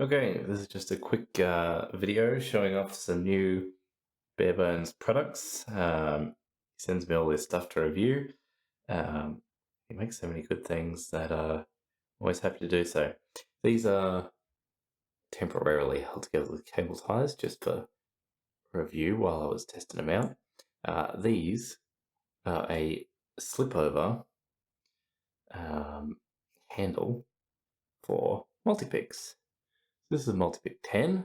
Okay, this is just a quick video showing off some new bare bones products. He sends me all this stuff to review. Um, he makes so many good things that I'm always happy to do so. These are temporarily held together with cable ties just for review while I was testing them out. These are a slip-over handle for Multipicks. This is a Multipick 10.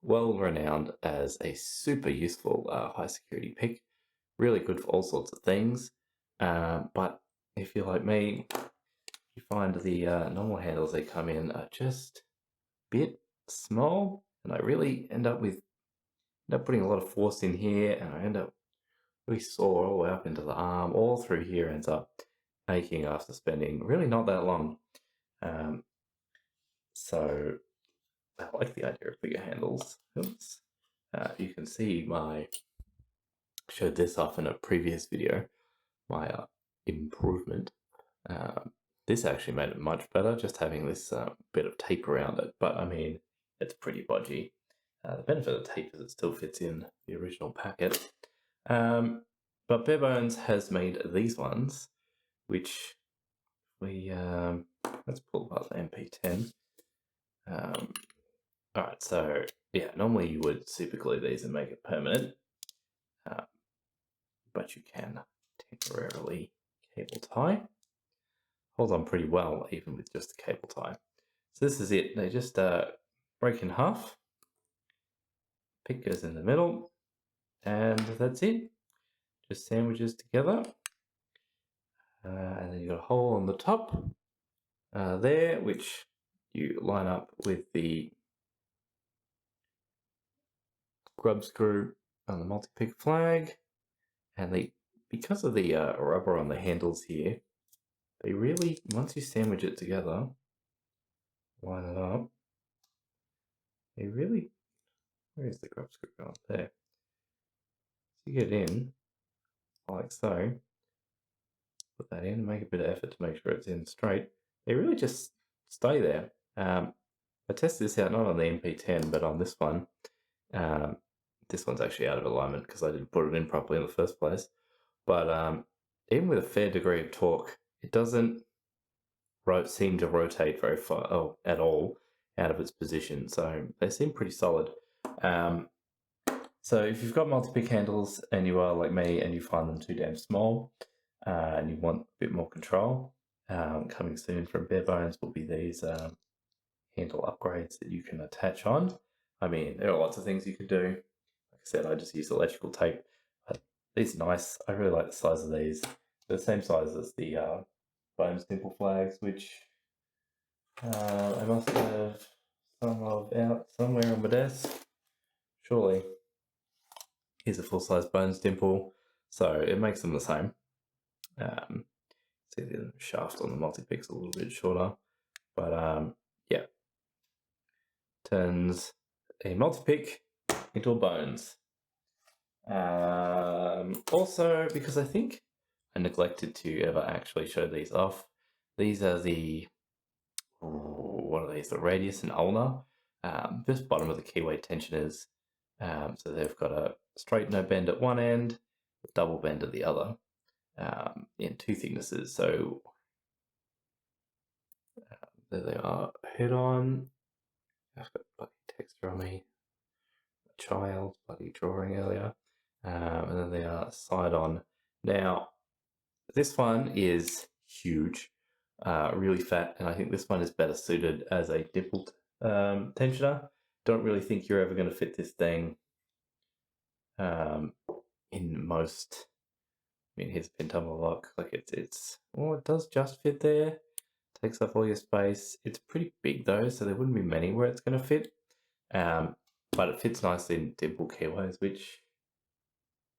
Well renowned as a super useful high security pick. Really good for all sorts of things. But if you're like me, you find the normal handles they come in are just a bit small, and I really end up putting a lot of force in here, and I end up really sore all the way up into the arm. All through here ends up aching after spending really not that long. So I like the idea of bigger handles. Oops. You can see showed this off in a previous video, my improvement. This actually made it much better, just having this bit of tape around it, but I mean, it's pretty bodgy. The benefit of tape is it still fits in the original packet. But Bare Bones has made these ones, which let's pull up the MP10. Alright, so yeah, normally you would super glue these and make it permanent, but you can temporarily cable tie. Holds on pretty well even with just a cable tie. So this is it. They just break in half. Pick goes in the middle, and that's it. Just sandwiches together. And then you've got a hole on the top there, which you line up with the grub screw on the multi-pick flag. And because of the rubber on the handles here, they really, once you sandwich it together, line it up, they really, where is the grub screw going? There. So you get in, like so, put that in, make a bit of effort to make sure it's in straight. They really just stay there. I tested this out not on the MP10, but on this one. This one's actually out of alignment because I didn't put it in properly in the first place. But even with a fair degree of torque, it doesn't seem to rotate very far at all out of its position. So they seem pretty solid. So if you've got multi-pick handles and you are like me and you find them too damn small and you want a bit more control, coming soon from Bare Bones will be these handle upgrades that you can attach on. I mean, there are lots of things you could do. Like I said, I just use electrical tape. But these are nice. I really like the size of these. They're the same size as the Bones Dimple flags, which I must have some of out somewhere on my desk. Surely. Here's a full-size Bones Dimple, so it makes them the same. See the shaft on the multi-pick's a little bit shorter, but yeah, turns a multi-pick into a Bones. Also, because I think I neglected to ever actually show these off, these are the, what are these, the radius and ulnar, just bottom of the keyway tensioners. So they've got a straight no bend at one end, a double bend at the other, in two thicknesses. So there they are, head on. I've got bloody texture on me. A child bloody drawing earlier. And then they are side on. Now, this one is huge, really fat, and I think this one is better suited as a dimpled tensioner. Don't really think you're ever going to fit this thing in most. I mean, here's a pin tumble lock. Like it's well, it does just fit there. Takes up all your space. It's pretty big though, so there wouldn't be many where it's going to fit. But it fits nicely in dimple keyways, which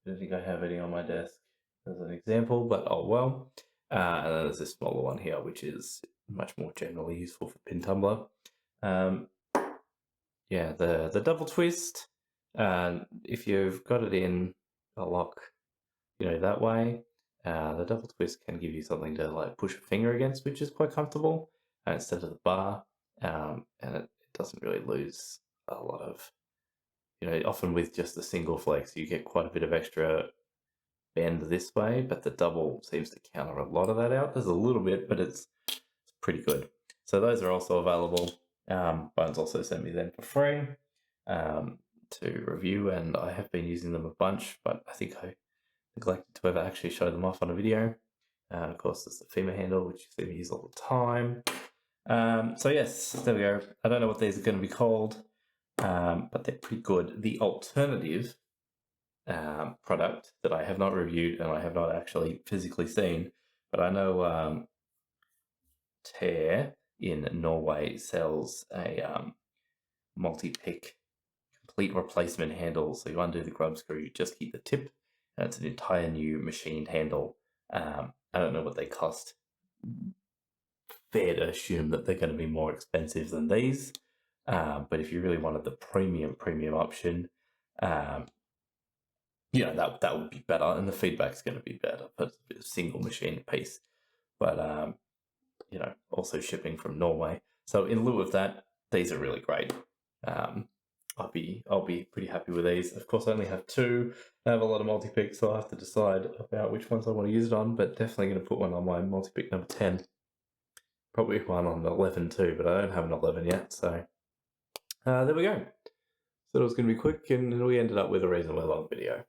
I don't think I have any on my desk as an example, but oh well. And then there's this smaller one here, which is much more generally useful for pin tumbler. Yeah, the double twist. If you've got it in a lock, that way, the double twist can give you something to like push a finger against, which is quite comfortable instead of the bar. And it doesn't really lose a lot of, often with just the single flex, you get quite a bit of extra bend this way, but the double seems to counter a lot of that out. There's a little bit, but it's pretty good. So those are also available. Bones also sent me them for free to review, and I have been using them a bunch, but I think I neglected to ever actually show them off on a video. Of course, there's the Femur handle, which you see me use all the time. So yes, there we go. I don't know what these are going to be called, but they're pretty good. The alternative product that I have not reviewed and I have not actually physically seen, but I know Tear in Norway sells a Multipick complete replacement handle. So you undo the grub screw, you just keep the tip, and it's an entire new machined handle. I don't know what they cost. Fair to assume that they're going to be more expensive than these. But if you really wanted the premium option, that would be better, and the feedback's going to be better. But it's a single machine piece. But also shipping from Norway. So in lieu of that, these are really great. I'll be pretty happy with these. Of course, I only have two. I have a lot of multi-picks, so I'll have to decide about which ones I want to use it on. But definitely going to put one on my multi-pick number 10. Probably one on 11 too, but I don't have an 11 yet. So there we go. So it was going to be quick, and we ended up with a reasonably long video.